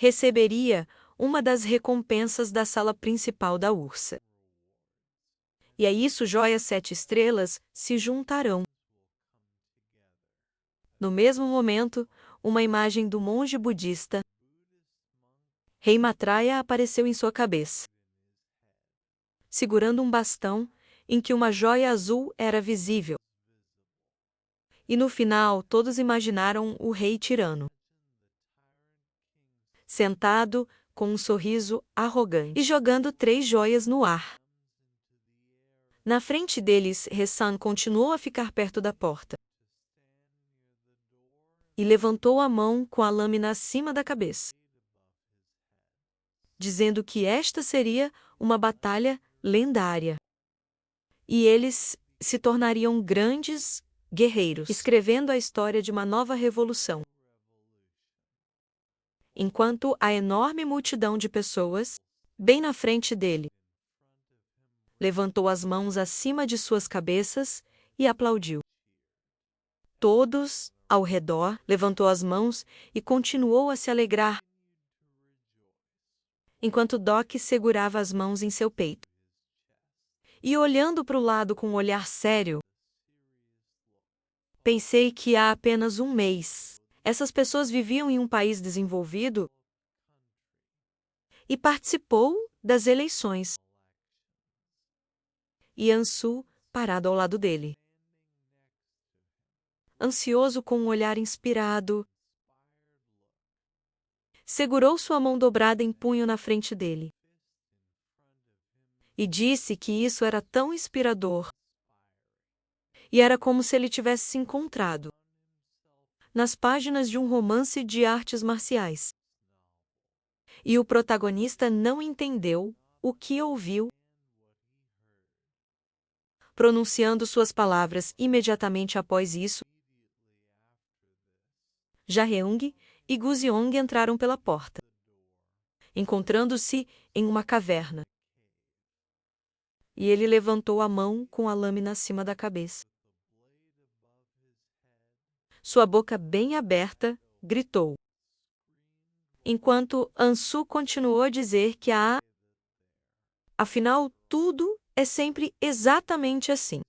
receberia uma das recompensas da sala principal da Ursa. E a isso joias 7 estrelas se juntarão. No mesmo momento, uma imagem do monge budista, Rei Maitreya, apareceu em sua cabeça, segurando um bastão em que uma joia azul era visível. E no final, todos imaginaram o rei tirano, sentado, com um sorriso arrogante, e jogando 3 joias no ar. Na frente deles, Hassan continuou a ficar perto da porta e levantou a mão com a lâmina acima da cabeça, dizendo que esta seria uma batalha lendária e eles se tornariam grandes guerreiros, escrevendo a história de uma nova revolução. Enquanto a enorme multidão de pessoas, bem na frente dele, levantou as mãos acima de suas cabeças e aplaudiu. Todos, ao redor, levantou as mãos e continuou a se alegrar, enquanto Doc segurava as mãos em seu peito. E olhando para o lado com um olhar sério, pensei que há apenas um mês, essas pessoas viviam em um país desenvolvido e participou das eleições. E Ansu, parado ao lado dele, ansioso com um olhar inspirado, segurou sua mão dobrada em punho na frente dele e disse que isso era tão inspirador e era como se ele tivesse se encontrado nas páginas de um romance de artes marciais. E o protagonista não entendeu o que ouviu, pronunciando suas palavras imediatamente após isso. Jaeung e Guziong entraram pela porta, encontrando-se em uma caverna. E ele levantou a mão com a lâmina acima da cabeça. Sua boca bem aberta, gritou, enquanto Ansu continuou a dizer que afinal, tudo é sempre exatamente assim.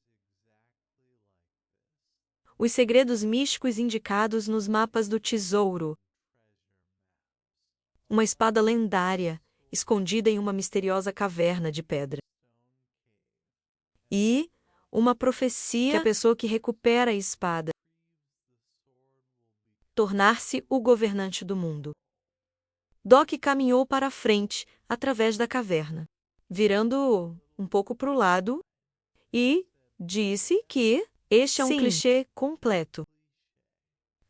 Os segredos místicos indicados nos mapas do tesouro. Uma espada lendária, escondida em uma misteriosa caverna de pedra. E uma profecia que a pessoa que recupera a espada tornar-se o governante do mundo. Doc caminhou para a frente, através da caverna, virando um pouco para o lado, e disse que este é um clichê completo.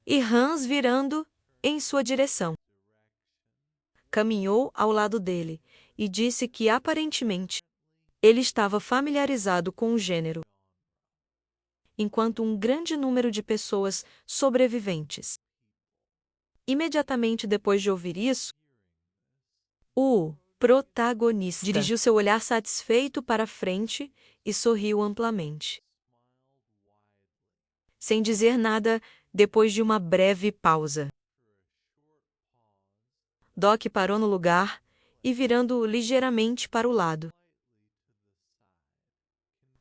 E Hans, virando em sua direção, caminhou ao lado dele e disse que aparentemente ele estava familiarizado com o gênero. Enquanto um grande número de pessoas sobreviventes. Imediatamente depois de ouvir isso, o protagonista dirigiu seu olhar satisfeito para a frente e sorriu amplamente. Sem dizer nada, depois de uma breve pausa, Doc parou no lugar e virando ligeiramente para o lado,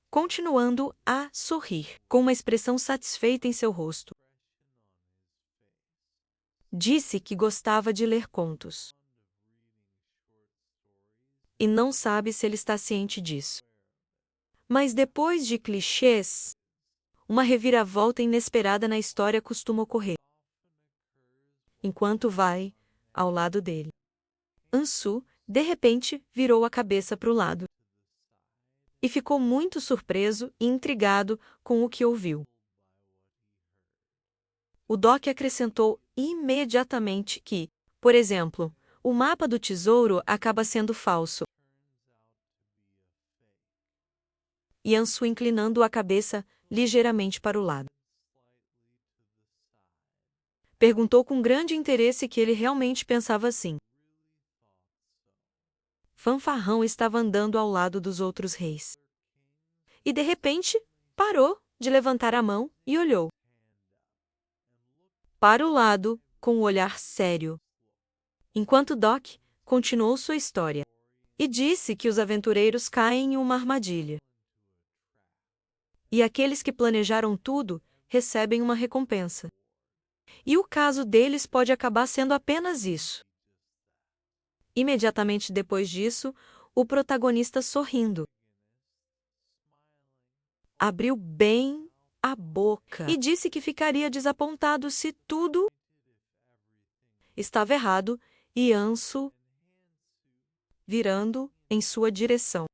continuando a sorrir, com uma expressão satisfeita em seu rosto. Disse que gostava de ler contos. E não sabe se ele está ciente disso. Mas depois de clichês, uma reviravolta inesperada na história costuma ocorrer. Enquanto vai ao lado dele, Ansu, de repente, virou a cabeça para o lado. E ficou muito surpreso e intrigado com o que ouviu. O Doc acrescentou imediatamente que, por exemplo, o mapa do tesouro acaba sendo falso. E Ansu inclinando a cabeça ligeiramente para o lado. Perguntou com grande interesse que ele realmente pensava assim. Fanfarrão estava andando ao lado dos outros reis. E de repente, parou de levantar a mão e olhou para o lado com um olhar sério. enquanto Doc continuou sua história e disse que os aventureiros caem em uma armadilha. E aqueles que planejaram tudo recebem uma recompensa. E o caso deles pode acabar sendo apenas isso. Imediatamente depois disso, o protagonista, sorrindo, abriu bem a boca e disse que ficaria desapontado se tudo estava errado e Ansu, virando em sua direção,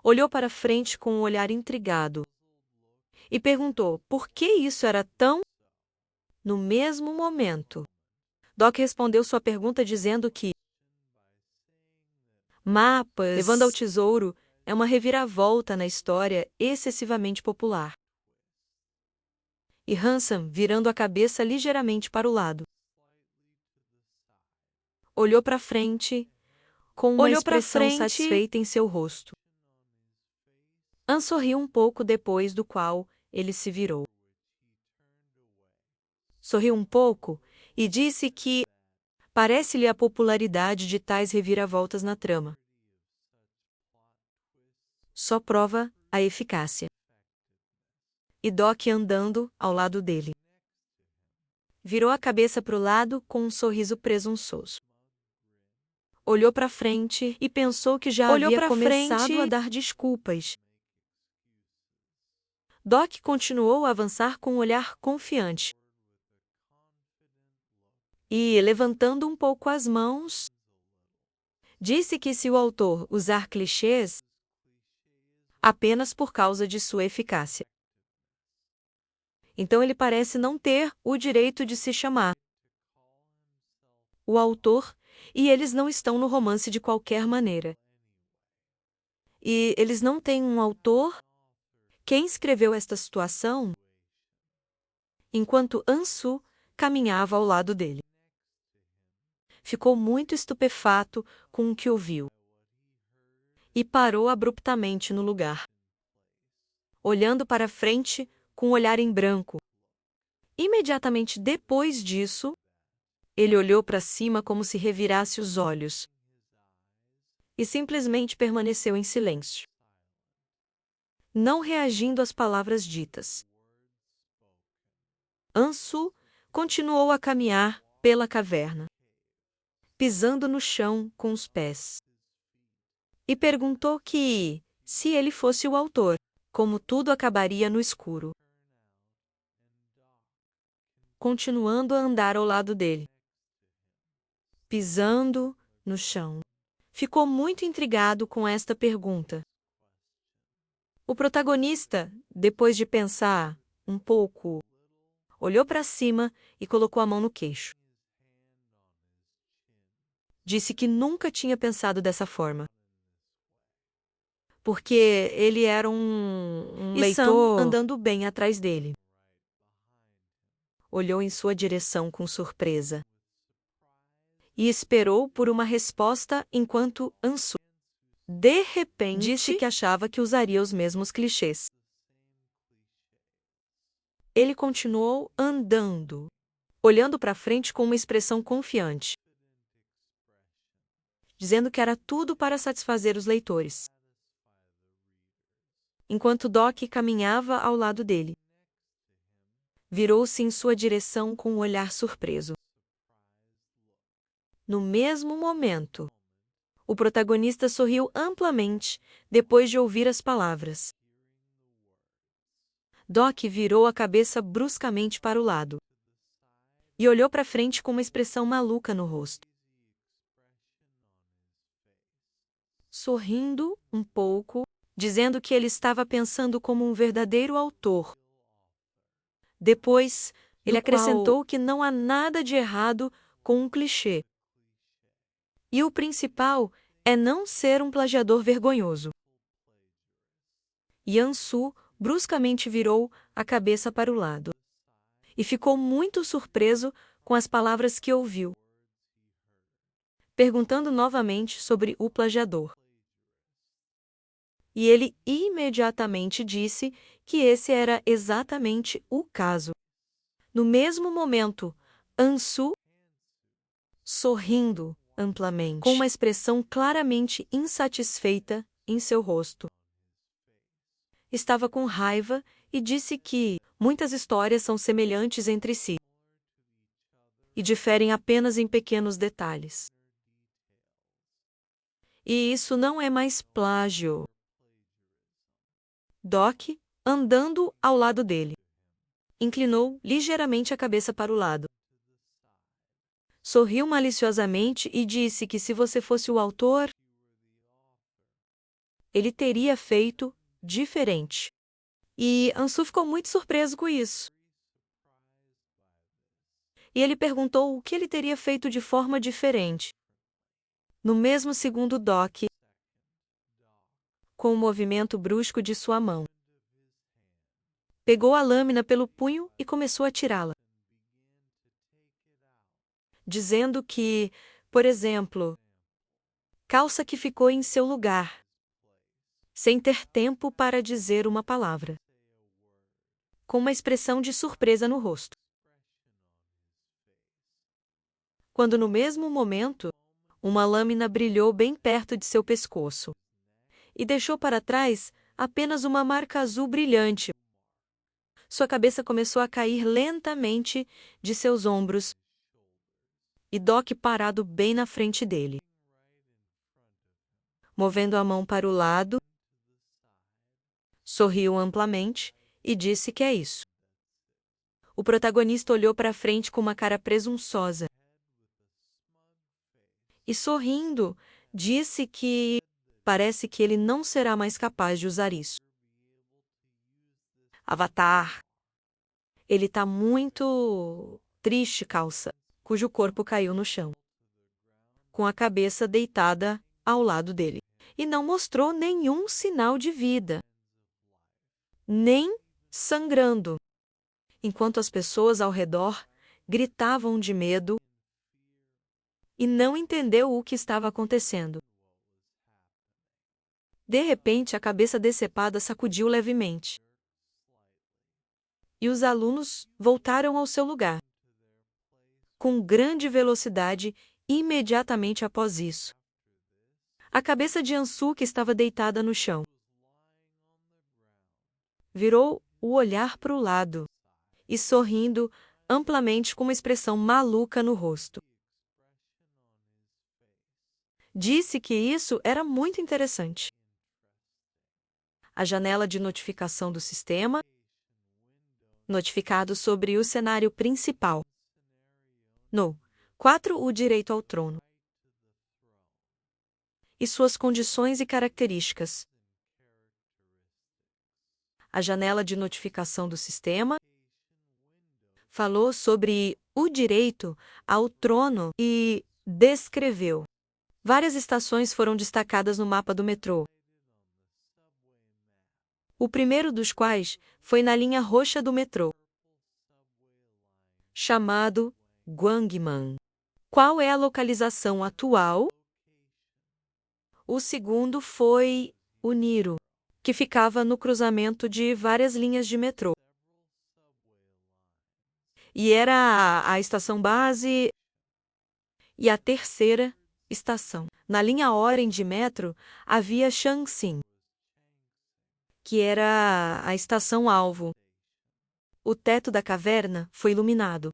olhou para frente com um olhar intrigado e perguntou por que isso era tão. No mesmo momento, Doc respondeu sua pergunta dizendo que mapas levando ao tesouro é uma reviravolta na história excessivamente popular. E Hansen, virando a cabeça ligeiramente para o lado, olhou para frente com uma expressão satisfeita em seu rosto. Anne sorriu um pouco depois do qual ele se virou. Sorriu um pouco e disse que parece-lhe a popularidade de tais reviravoltas na trama só prova a eficácia. E Doc andando ao lado dele virou a cabeça para o lado com um sorriso presunçoso. Olhou para frente e pensou que já havia começado a dar desculpas. Doc continuou a avançar com um olhar confiante. E, levantando um pouco as mãos, disse que se o autor usar clichês, apenas por causa de sua eficácia, então ele parece não ter o direito de se chamar o autor, e eles não estão no romance de qualquer maneira. E eles não têm um autor? Quem escreveu esta situação? Enquanto Ansu caminhava ao lado dele. Ficou muito estupefato com o que ouviu. E parou abruptamente no lugar, olhando para frente com um olhar em branco. Imediatamente depois disso, ele olhou para cima como se revirasse os olhos e simplesmente permaneceu em silêncio, não reagindo às palavras ditas. Ansu continuou a caminhar pela caverna, pisando no chão com os pés, e perguntou que, se ele fosse o autor, como tudo acabaria no escuro. Continuando a andar ao lado dele, pisando no chão. Ficou muito intrigado com esta pergunta. O protagonista, depois de pensar um pouco, olhou para cima e colocou a mão no queixo. Disse que nunca tinha pensado dessa forma, porque ele era um leitor andando bem atrás dele. Olhou em sua direção com surpresa e esperou por uma resposta enquanto Ansu, de repente, disse que achava que usaria os mesmos clichês. Ele continuou andando, olhando para frente com uma expressão confiante, dizendo que era tudo para satisfazer os leitores. Enquanto Doc caminhava ao lado dele, virou-se em sua direção com um olhar surpreso. No mesmo momento, o protagonista sorriu amplamente depois de ouvir as palavras. Doc virou a cabeça bruscamente para o lado e olhou para frente com uma expressão maluca no rosto. Sorrindo um pouco, dizendo que ele estava pensando como um verdadeiro autor. Depois, ele acrescentou que não há nada de errado com um clichê. E o principal é não ser um plagiador vergonhoso. E Ansu bruscamente virou a cabeça para o lado e ficou muito surpreso com as palavras que ouviu, perguntando novamente sobre o plagiador. E ele imediatamente disse que esse era exatamente o caso. No mesmo momento, Ansu sorrindo amplamente, com uma expressão claramente insatisfeita em seu rosto. Estava com raiva e disse que muitas histórias são semelhantes entre si e diferem apenas em pequenos detalhes. E isso não é mais plágio. Doc, andando ao lado dele, inclinou ligeiramente a cabeça para o lado. Sorriu maliciosamente e disse que se você fosse o autor, ele teria feito diferente. E Ansu ficou muito surpreso com isso. E ele perguntou o que ele teria feito de forma diferente. No mesmo segundo, Doc, com um movimento brusco de sua mão, pegou a lâmina pelo punho e começou a tirá-la, dizendo que, por exemplo, calça que ficou em seu lugar, sem ter tempo para dizer uma palavra, com uma expressão de surpresa no rosto. Quando no mesmo momento, uma lâmina brilhou bem perto de seu pescoço e deixou para trás apenas uma marca azul brilhante. Sua cabeça começou a cair lentamente de seus ombros e Doc parado bem na frente dele, movendo a mão para o lado, sorriu amplamente e disse que é isso. O protagonista olhou para frente com uma cara presunçosa e, sorrindo, disse que parece que ele não será mais capaz de usar isso. Avatar. Ele tá muito triste, calça, cujo corpo caiu no chão, com a cabeça deitada ao lado dele, e não mostrou nenhum sinal de vida, nem sangrando, enquanto as pessoas ao redor gritavam de medo e não entendeu o que estava acontecendo. De repente, a cabeça decepada sacudiu levemente. E os alunos voltaram ao seu lugar, com grande velocidade, imediatamente após isso. A cabeça de Ansu, que estava deitada no chão, virou o olhar para o lado e, sorrindo amplamente com uma expressão maluca no rosto, disse que isso era muito interessante. A janela de notificação do sistema, notificado sobre o cenário principal. No 4, o direito ao trono. E suas condições e características. A janela de notificação do sistema falou sobre o direito ao trono e descreveu. Várias estações foram destacadas no mapa do metrô. O primeiro dos quais foi na linha roxa do metrô, chamado Gwangman. Qual é a localização atual? O segundo foi o Niro, que ficava no cruzamento de várias linhas de metrô. E era a estação base e a terceira estação. Na linha Oren de metro havia Changxin, que era a estação alvo. O teto da caverna foi iluminado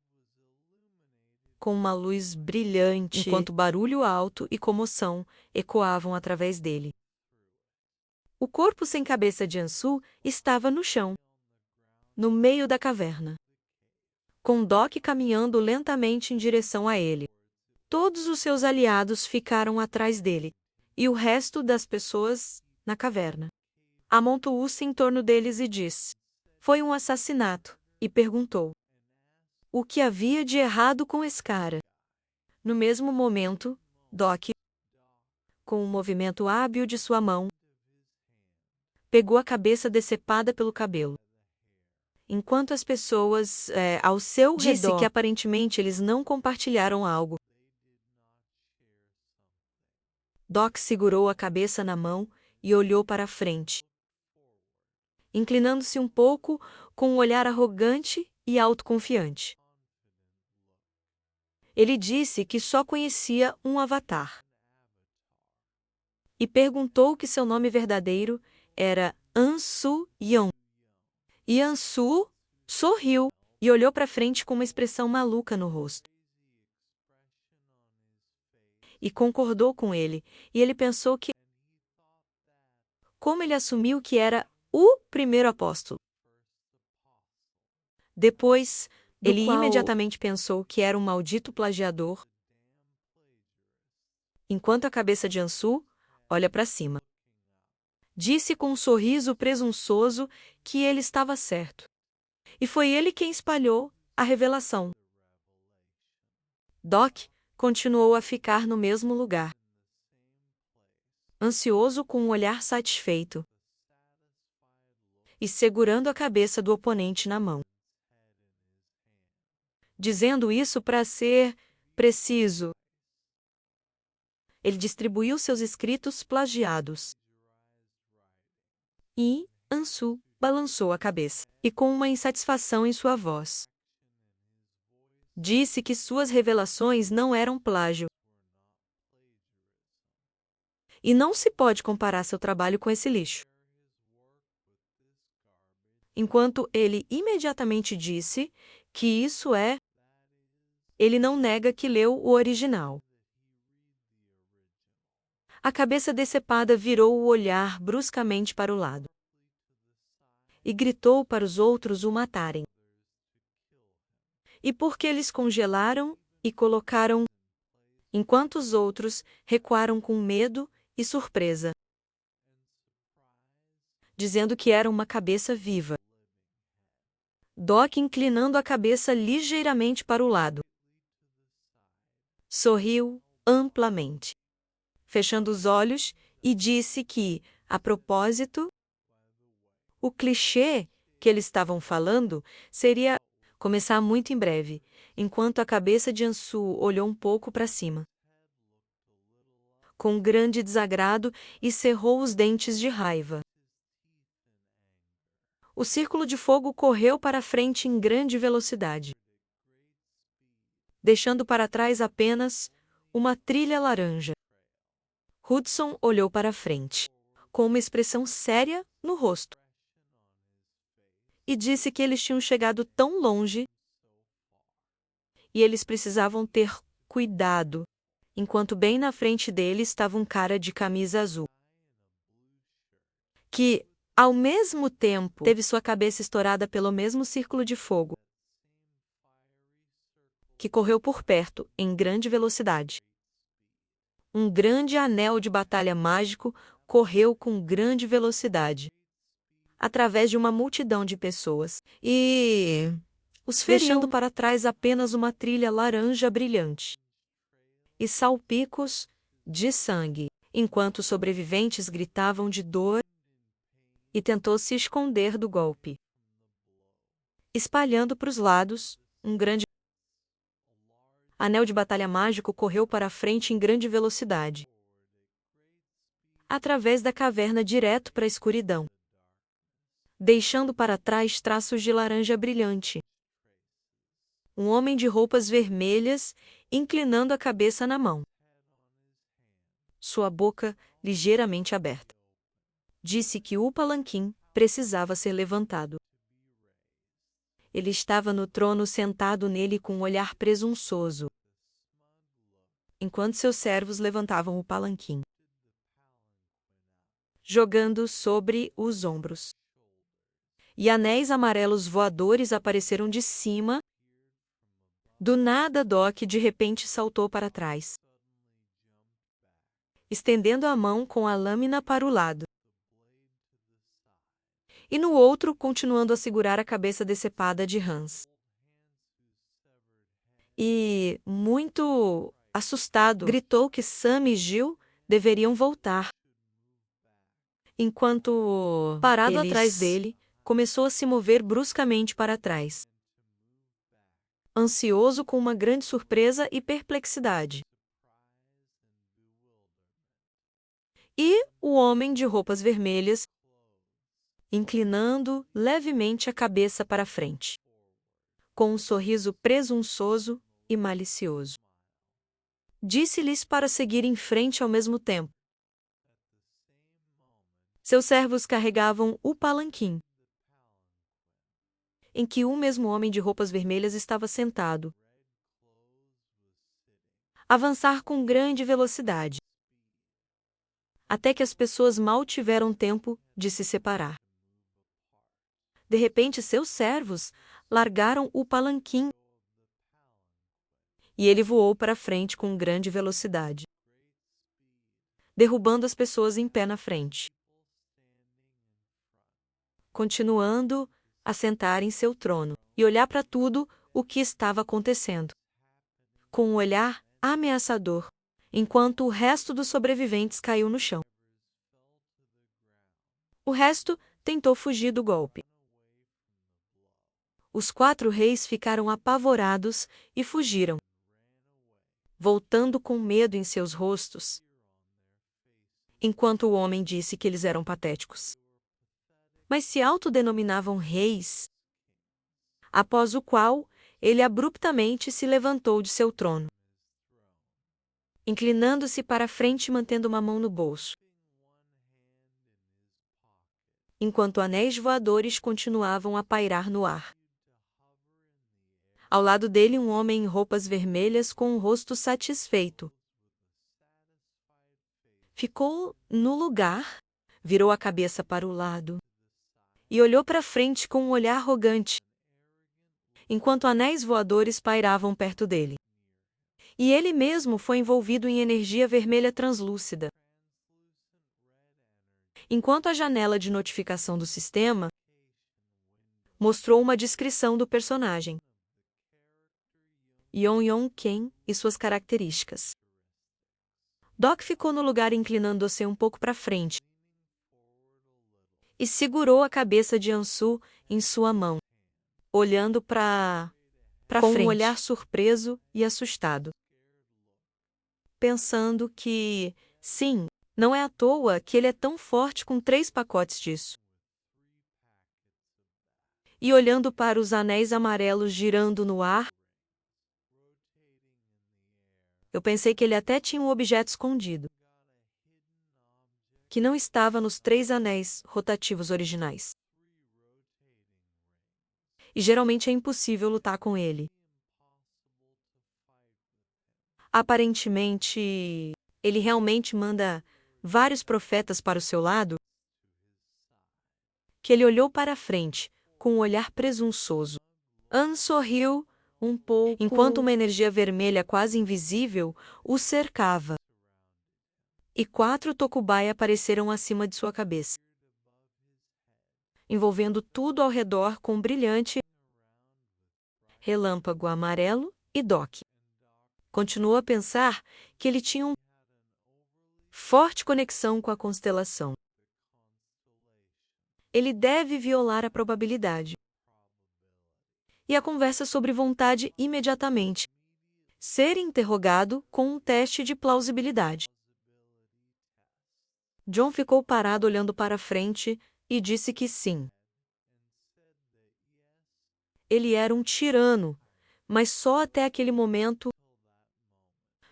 com uma luz brilhante, enquanto barulho alto e comoção ecoavam através dele. O corpo sem cabeça de Ansu estava no chão, no meio da caverna, com Doc caminhando lentamente em direção a ele. Todos os seus aliados ficaram atrás dele, e o resto das pessoas na caverna. Amontoou-se em torno deles e disse: "Foi um assassinato", e perguntou: "O que havia de errado com esse cara?" No mesmo momento, Doc, com um movimento hábil de sua mão, pegou a cabeça decepada pelo cabelo. Enquanto as pessoas ao seu disse redor que aparentemente eles não compartilharam algo. Doc segurou a cabeça na mão e olhou para a frente, inclinando-se um pouco com um olhar arrogante e autoconfiante. Ele disse que só conhecia um avatar. E perguntou que seu nome verdadeiro era Ansu Yeon. E Ansu sorriu e olhou para frente com uma expressão maluca no rosto. E concordou com ele, e ele pensou que, como ele assumiu que era o primeiro apóstolo. Depois, ele imediatamente pensou que era um maldito plagiador, enquanto a cabeça de Ansu olha para cima. Disse com um sorriso presunçoso que ele estava certo. E foi ele quem espalhou a revelação. Doc continuou a ficar no mesmo lugar, ansioso com um olhar satisfeito e segurando a cabeça do oponente na mão. Dizendo isso para ser preciso, ele distribuiu seus escritos plagiados. E Ansu balançou a cabeça, e com uma insatisfação em sua voz, disse que suas revelações não eram plágio. E não se pode comparar seu trabalho com esse lixo. Enquanto ele imediatamente disse que isso é, ele não nega que leu o original. A cabeça decepada virou o olhar bruscamente para o lado e gritou para os outros o matarem. E porque eles congelaram e colocaram, enquanto os outros recuaram com medo e surpresa, dizendo que era uma cabeça viva. Doc inclinando a cabeça ligeiramente para o lado. Sorriu amplamente, fechando os olhos, e disse que, a propósito, o clichê que eles estavam falando seria começar muito em breve, enquanto a cabeça de Ansu olhou um pouco para cima, com grande desagrado, e cerrou os dentes de raiva. O círculo de fogo correu para frente em grande velocidade, deixando para trás apenas uma trilha laranja. Hudson olhou para frente, com uma expressão séria no rosto, e disse que eles tinham chegado tão longe e eles precisavam ter cuidado, enquanto bem na frente dele estava um cara de camisa azul, que, ao mesmo tempo, teve sua cabeça estourada pelo mesmo círculo de fogo, que correu por perto, em grande velocidade. Um grande anel de batalha mágico correu com grande velocidade, através de uma multidão de pessoas, e os deixando para trás apenas uma trilha laranja brilhante e salpicos de sangue, enquanto os sobreviventes gritavam de dor e tentou se esconder do golpe. Espalhando para os lados, um grande anel de batalha mágico correu para a frente em grande velocidade, através da caverna direto para a escuridão, deixando para trás traços de laranja brilhante. Um homem de roupas vermelhas, inclinando a cabeça na mão, sua boca ligeiramente aberta. Disse que o palanquim precisava ser levantado. Ele estava no trono sentado nele com um olhar presunçoso, enquanto seus servos levantavam o palanquim, jogando sobre os ombros. E anéis amarelos voadores apareceram de cima. Do nada, Doc de repente saltou para trás, estendendo a mão com a lâmina para o lado, e no outro continuando a segurar a cabeça decepada de Hans. E, muito assustado, gritou que Sam e Jill deveriam voltar. Enquanto, parado atrás dele, começou a se mover bruscamente para trás, ansioso com uma grande surpresa e perplexidade. E o homem de roupas vermelhas, inclinando levemente a cabeça para frente, com um sorriso presunçoso e malicioso. Disse-lhes para seguir em frente ao mesmo tempo. Seus servos carregavam o palanquim, em que um mesmo homem de roupas vermelhas estava sentado. Avançar com grande velocidade, até que as pessoas mal tiveram tempo de se separar. De repente, seus servos largaram o palanquim e ele voou para frente com grande velocidade, derrubando as pessoas em pé na frente, continuando a sentar em seu trono e olhar para tudo o que estava acontecendo, com um olhar ameaçador, enquanto o resto dos sobreviventes caiu no chão. O resto tentou fugir do golpe. Os 4 reis ficaram apavorados e fugiram, voltando com medo em seus rostos, enquanto o homem disse que eles eram patéticos. Mas se autodenominavam reis, após o qual ele abruptamente se levantou de seu trono, inclinando-se para a frente e mantendo uma mão no bolso, enquanto anéis voadores continuavam a pairar no ar. Ao lado dele, um homem em roupas vermelhas com um rosto satisfeito. Ficou no lugar, virou a cabeça para o lado e olhou para frente com um olhar arrogante, enquanto anéis voadores pairavam perto dele. E ele mesmo foi envolvido em energia vermelha translúcida. Enquanto a janela de notificação do sistema mostrou uma descrição do personagem, Yeon Ken e suas características. Doc ficou no lugar inclinando-se um pouco para frente e segurou a cabeça de Ansu em sua mão, olhando para frente, com um olhar surpreso e assustado, pensando que, sim, não é à toa que ele é tão forte com 3 pacotes disso. E olhando para os anéis amarelos girando no ar, eu pensei que ele até tinha um objeto escondido, que não estava nos 3 anéis rotativos originais. E geralmente é impossível lutar com ele. Aparentemente, ele realmente manda vários profetas para o seu lado, que ele olhou para a frente, com um olhar presunçoso. An sorriu um pouco, enquanto uma energia vermelha quase invisível o cercava. E 4 Tokubai apareceram acima de sua cabeça, envolvendo tudo ao redor com um brilhante relâmpago amarelo e Doc continuou a pensar que ele tinha uma forte conexão com a constelação. Ele deve violar a probabilidade. E a conversa sobre vontade imediatamente. Ser interrogado com um teste de plausibilidade. John ficou parado olhando para frente e disse que sim. Ele era um tirano, mas só até aquele momento,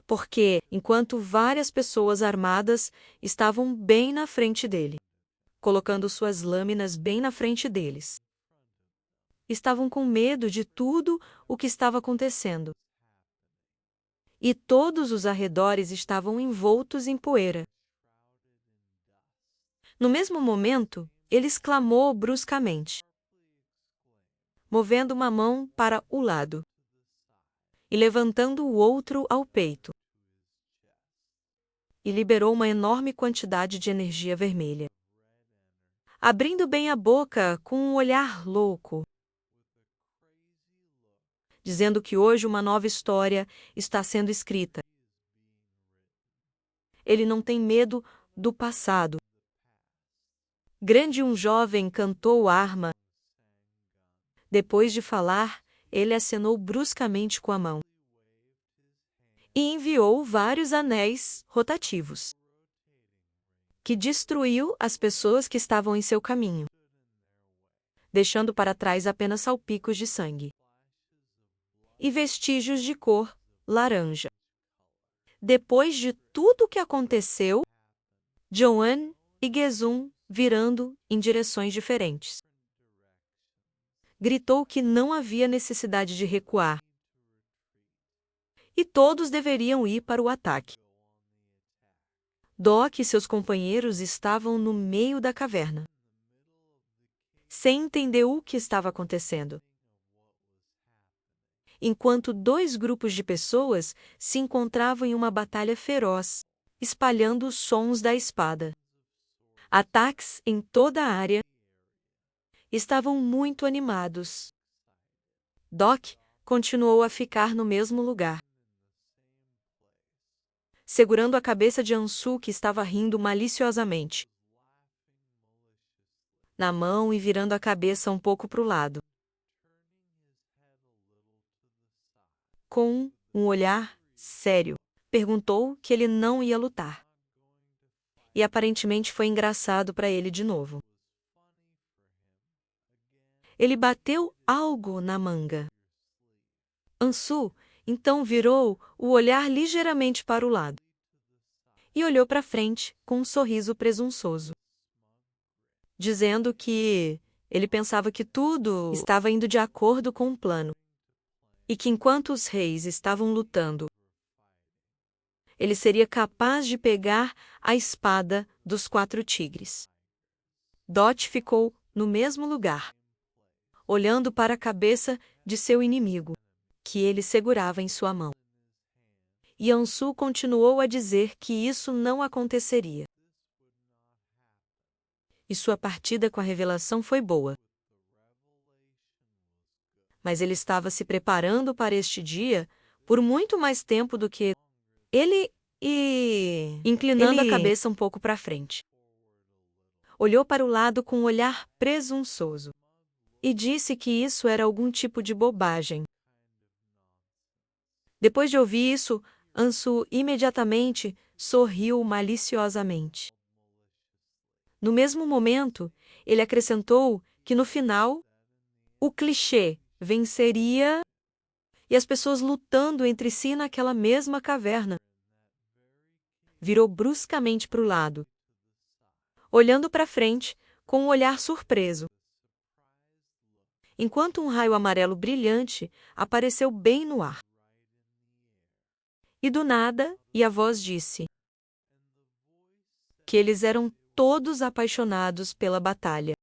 porque, enquanto várias pessoas armadas estavam bem na frente dele, colocando suas lâminas bem na frente deles, estavam com medo de tudo o que estava acontecendo. E todos os arredores estavam envoltos em poeira. No mesmo momento, ele exclamou bruscamente, movendo uma mão para o lado e levantando o outro ao peito, e liberou uma enorme quantidade de energia vermelha, abrindo bem a boca com um olhar louco, dizendo que hoje uma nova história está sendo escrita. Ele não tem medo do passado. Grande um jovem cantou arma. Depois de falar, ele acenou bruscamente com a mão e enviou vários anéis rotativos, que destruiu as pessoas que estavam em seu caminho, deixando para trás apenas salpicos de sangue. e vestígios de cor laranja. Depois de tudo o que aconteceu, Joan e Gesum, virando em direções diferentes, gritou que não havia necessidade de recuar e todos deveriam ir para o ataque. Doc e seus companheiros estavam no meio da caverna, sem entender o que estava acontecendo, enquanto dois grupos de pessoas se encontravam em uma batalha feroz, espalhando os sons da espada. Ataques em toda a área estavam muito animados. Doc continuou a ficar no mesmo lugar, segurando a cabeça de Ansu, que estava rindo maliciosamente na mão e virando a cabeça um pouco para o lado, com um olhar sério. Perguntou que ele não ia lutar. E aparentemente foi engraçado para ele de novo. Ele bateu algo na manga. Ansu então virou o olhar ligeiramente para o lado e olhou para frente com um sorriso presunçoso, dizendo que ele pensava que tudo estava indo de acordo com o plano e que enquanto os reis estavam lutando, ele seria capaz de pegar a espada dos 4 tigres. Dot ficou no mesmo lugar, olhando para a cabeça de seu inimigo, que ele segurava em sua mão. E Ansu continuou a dizer que isso não aconteceria. E sua partida com a revelação foi boa. Mas ele estava se preparando para este dia por muito mais tempo do que ele inclinando a cabeça um pouco para frente. Olhou para o lado com um olhar presunçoso e disse que isso era algum tipo de bobagem. Depois de ouvir isso, Ansu imediatamente sorriu maliciosamente. No mesmo momento, ele acrescentou que no final, o clichê venceria e as pessoas lutando entre si naquela mesma caverna. Virou bruscamente para o lado, olhando para frente com um olhar surpreso, enquanto um raio amarelo brilhante apareceu bem no ar. E do nada, a voz disse que eles eram todos apaixonados pela batalha.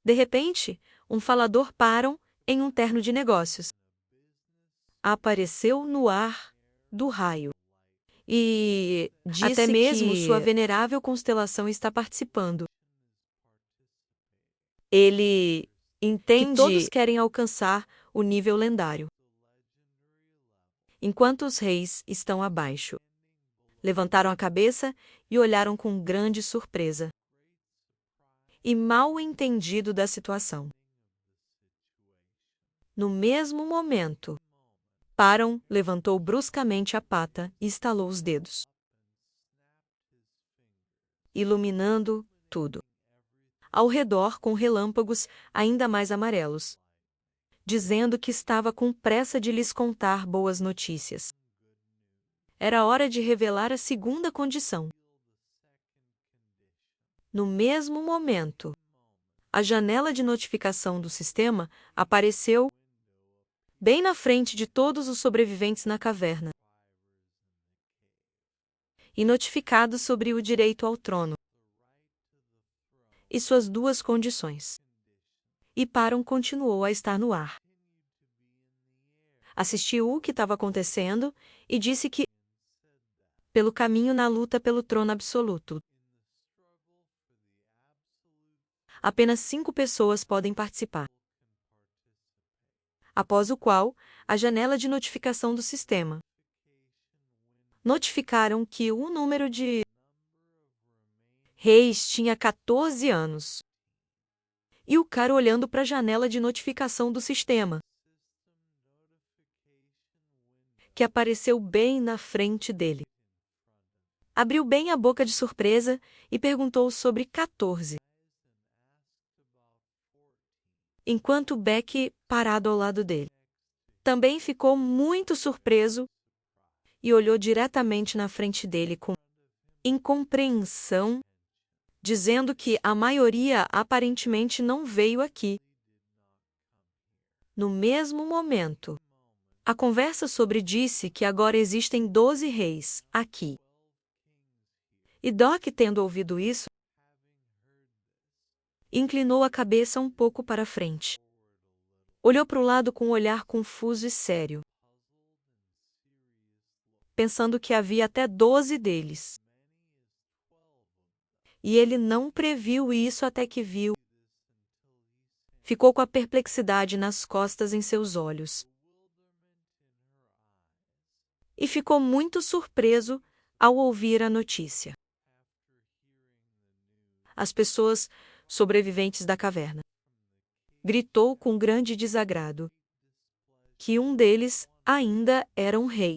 De repente, um falador parou em um terno de negócios. Apareceu no ar do raio e disse até mesmo que sua venerável constelação está participando. Ele entende que todos querem alcançar o nível lendário, enquanto os reis estão abaixo. Levantaram a cabeça e olharam com grande surpresa e mal entendido da situação. No mesmo momento, Paron levantou bruscamente a pata e estalou os dedos, iluminando tudo ao redor com relâmpagos ainda mais amarelos, dizendo que estava com pressa de lhes contar boas notícias. Era hora de revelar a segunda condição. No mesmo momento, a janela de notificação do sistema apareceu bem na frente de todos os sobreviventes na caverna e notificados sobre o direito ao trono e suas 2 condições. E Paron continuou a estar no ar. Assistiu o que estava acontecendo e disse que, pelo caminho na luta pelo trono absoluto, apenas 5 pessoas podem participar. Após o qual, a janela de notificação do sistema notificaram que o número de reis tinha 14 anos. E o cara olhando para a janela de notificação do sistema, que apareceu bem na frente dele. Abriu bem a boca de surpresa e perguntou sobre 14. Enquanto Beck parado ao lado dele. também ficou muito surpreso e olhou diretamente na frente dele com incompreensão, dizendo que a maioria aparentemente não veio aqui. No mesmo momento, a conversa sobre disse que agora existem 12 reis aqui. E Doc, tendo ouvido isso, inclinou a cabeça um pouco para frente. Olhou para o lado com um olhar confuso e sério, pensando que havia até 12 deles. E ele não previu isso até que viu. Ficou com a perplexidade nas costas em seus olhos. E ficou muito surpreso ao ouvir a notícia. As pessoas sobreviventes da caverna. Gritou com grande desagrado que um deles ainda era um rei.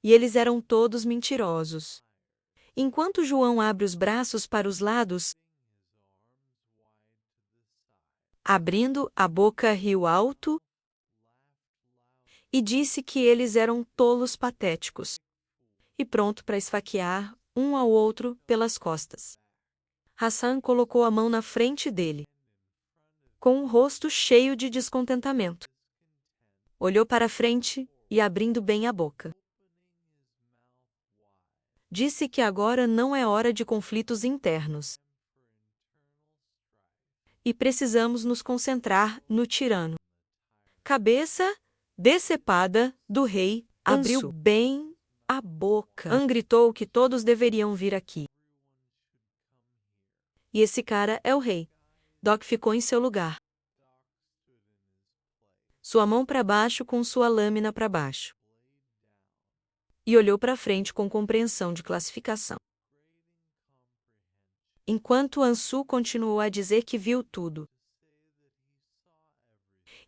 E eles eram todos mentirosos. Enquanto João abre os braços para os lados, abrindo a boca riu alto e disse que eles eram tolos patéticos e pronto para esfaquear um ao outro pelas costas. Hassan colocou a mão na frente dele, com um rosto cheio de descontentamento. Olhou para a frente e abrindo bem a boca. Disse que agora não é hora de conflitos internos. E precisamos nos concentrar no tirano. Cabeça decepada do rei abriu bem a boca. An gritou que todos deveriam vir aqui. E esse cara é o rei. Doc ficou em seu lugar. Sua mão para baixo com sua lâmina para baixo. E olhou para frente com compreensão de classificação. Enquanto Ansu continuou a dizer que viu tudo.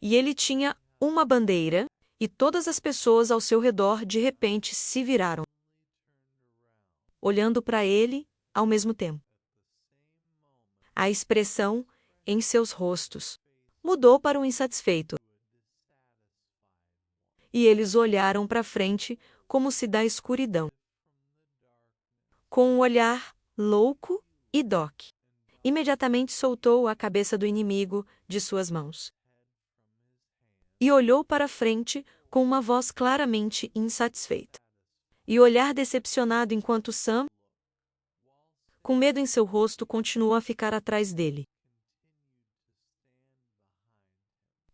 E ele tinha uma bandeira, e todas as pessoas ao seu redor de repente se viraram, olhando para ele ao mesmo tempo. A expressão em seus rostos mudou para um insatisfeito. E eles olharam para frente como se da escuridão, com um olhar louco, e Doc imediatamente soltou a cabeça do inimigo de suas mãos. E olhou para frente com uma voz claramente insatisfeita. E olhar decepcionado enquanto Sam, com medo em seu rosto, continuou a ficar atrás dele.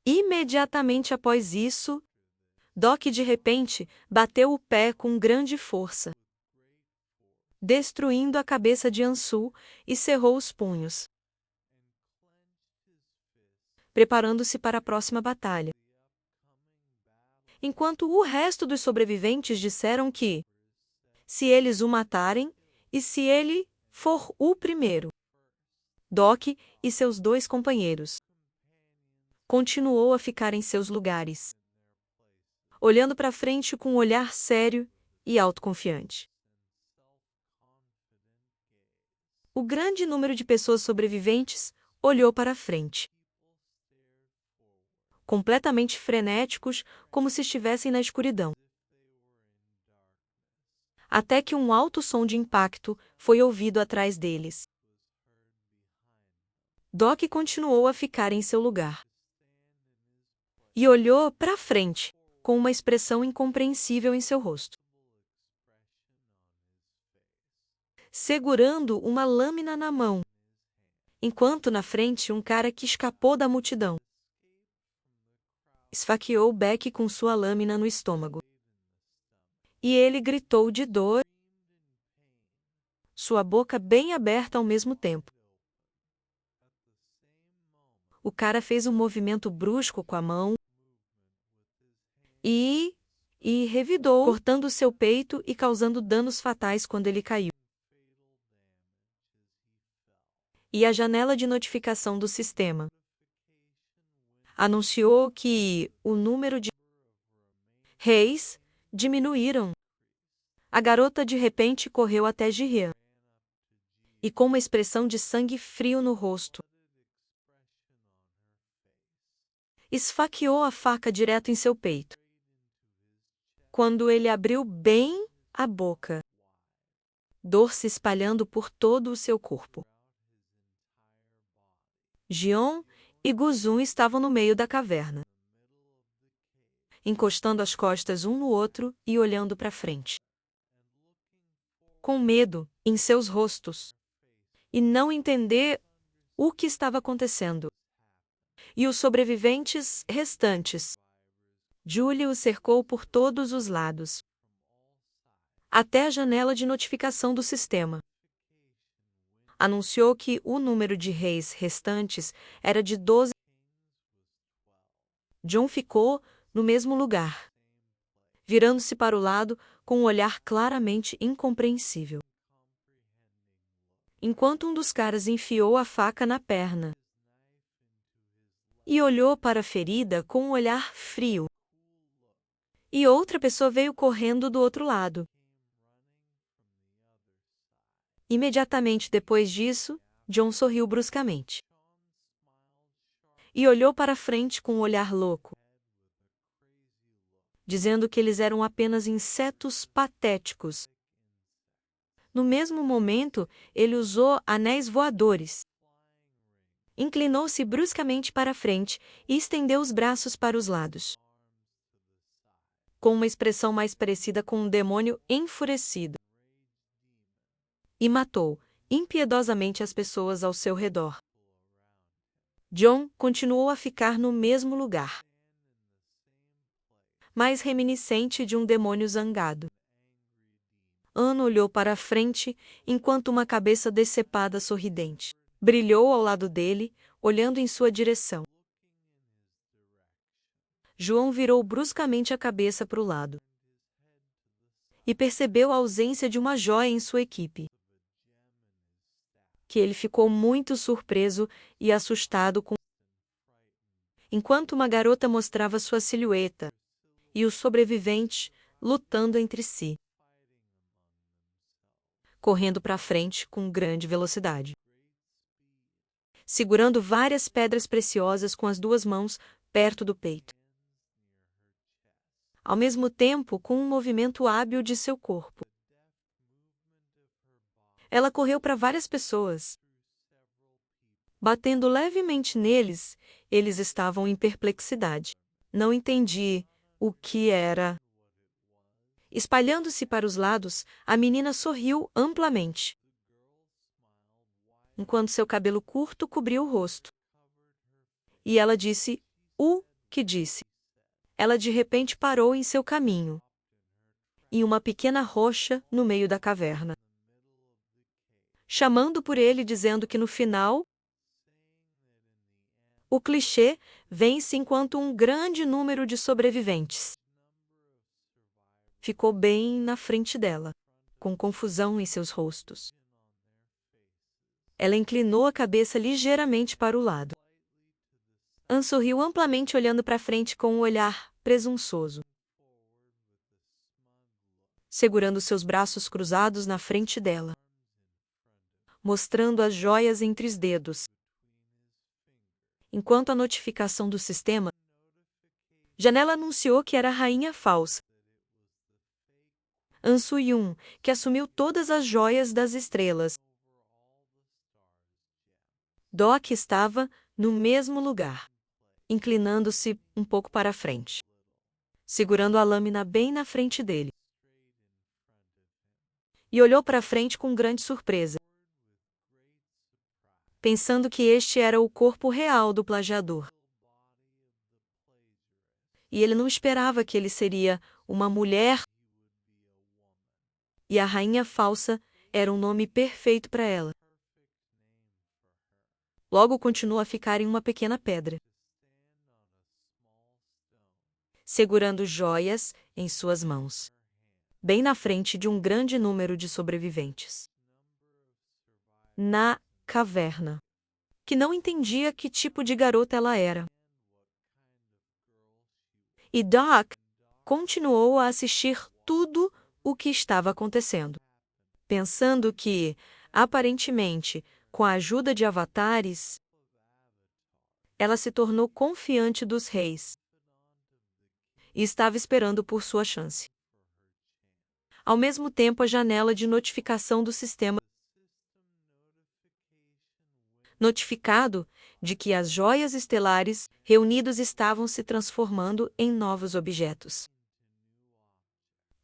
Imediatamente após isso, Doc de repente bateu o pé com grande força, destruindo a cabeça de Ansu, e cerrou os punhos, preparando-se para a próxima batalha. Enquanto o resto dos sobreviventes disseram que, se eles o matarem, e se ele for o primeiro, Doc e seus 2 companheiros continuou a ficar em seus lugares, olhando para frente com um olhar sério e autoconfiante. O grande número de pessoas sobreviventes olhou para frente, completamente frenéticos, como se estivessem na escuridão. Até que um alto som de impacto foi ouvido atrás deles. Doc continuou a ficar em seu lugar. E olhou para frente, com uma expressão incompreensível em seu rosto, segurando uma lâmina na mão, enquanto na frente um cara que escapou da multidão esfaqueou Beck com sua lâmina no estômago. E ele gritou de dor, sua boca bem aberta ao mesmo tempo. O cara fez um movimento brusco com a mão e revidou, cortando seu peito e causando danos fatais quando ele caiu. E a janela de notificação do sistema anunciou que o número de reis diminuíram. A garota de repente correu até Jihan e com uma expressão de sangue frio no rosto, esfaqueou a faca direto em seu peito. Quando ele abriu bem a boca, dor se espalhando por todo o seu corpo. Gion e Guzun estavam no meio da caverna, encostando as costas um no outro e olhando para frente, com medo em seus rostos, e não entender o que estava acontecendo. E os sobreviventes restantes. Julie o cercou por todos os lados, até a janela de notificação do sistema. Anunciou que o número de reis restantes era de 12. John ficou no mesmo lugar, virando-se para o lado com um olhar claramente incompreensível. Enquanto um dos caras enfiou a faca na perna e olhou para a ferida com um olhar frio. E outra pessoa veio correndo do outro lado. Imediatamente depois disso, John sorriu bruscamente e olhou para frente com um olhar louco, dizendo que eles eram apenas insetos patéticos. No mesmo momento, ele usou anéis voadores. Inclinou-se bruscamente para frente e estendeu os braços para os lados, com uma expressão mais parecida com um demônio enfurecido. E matou impiedosamente as pessoas ao seu redor. John continuou a ficar no mesmo lugar, mais reminiscente de um demônio zangado. Anna olhou para a frente enquanto uma cabeça decepada sorridente brilhou ao lado dele, olhando em sua direção. João virou bruscamente a cabeça para o lado e percebeu a ausência de uma joia em sua equipe, que ele ficou muito surpreso e assustado com. Enquanto uma garota mostrava sua silhueta e os sobreviventes lutando entre si, correndo para frente com grande velocidade, segurando várias pedras preciosas com as duas mãos perto do peito, ao mesmo tempo com um movimento hábil de seu corpo. Ela correu para várias pessoas, batendo levemente neles. Eles estavam em perplexidade. Não entendi o que era. Espalhando-se para os lados, a menina sorriu amplamente, enquanto seu cabelo curto cobriu o rosto. E ela disse o que disse. Ela de repente parou em seu caminho, em uma pequena rocha no meio da caverna, chamando por ele, dizendo que no final o clichê vence enquanto um grande número de sobreviventes. Ficou bem na frente dela, com confusão em seus rostos. Ela inclinou a cabeça ligeiramente para o lado. Anne sorriu amplamente, olhando para frente com um olhar presunçoso, segurando seus braços cruzados na frente dela, mostrando as joias entre os dedos. Enquanto a notificação do sistema janela anunciou que era a rainha falsa, An Soo-yoon, que assumiu todas as joias das estrelas. Doc estava no mesmo lugar, inclinando-se um pouco para frente, segurando a lâmina bem na frente dele. E olhou para frente com grande surpresa, pensando que este era o corpo real do plagiador. E ele não esperava que ele seria uma mulher. E a rainha falsa era um nome perfeito para ela. Logo continuou a ficar em uma pequena pedra, segurando joias em suas mãos, bem na frente de um grande número de sobreviventes. Na caverna, que não entendia que tipo de garota ela era. E Doc continuou a assistir tudo o que estava acontecendo, pensando que, aparentemente, com a ajuda de avatares, Ela se tornou confiante dos reis e estava esperando por sua chance. Ao mesmo tempo, a janela de notificação do sistema notificado de que as joias estelares reunidos estavam se transformando em novos objetos.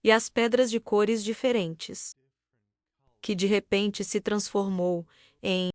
E as pedras de cores diferentes, que de repente se transformou em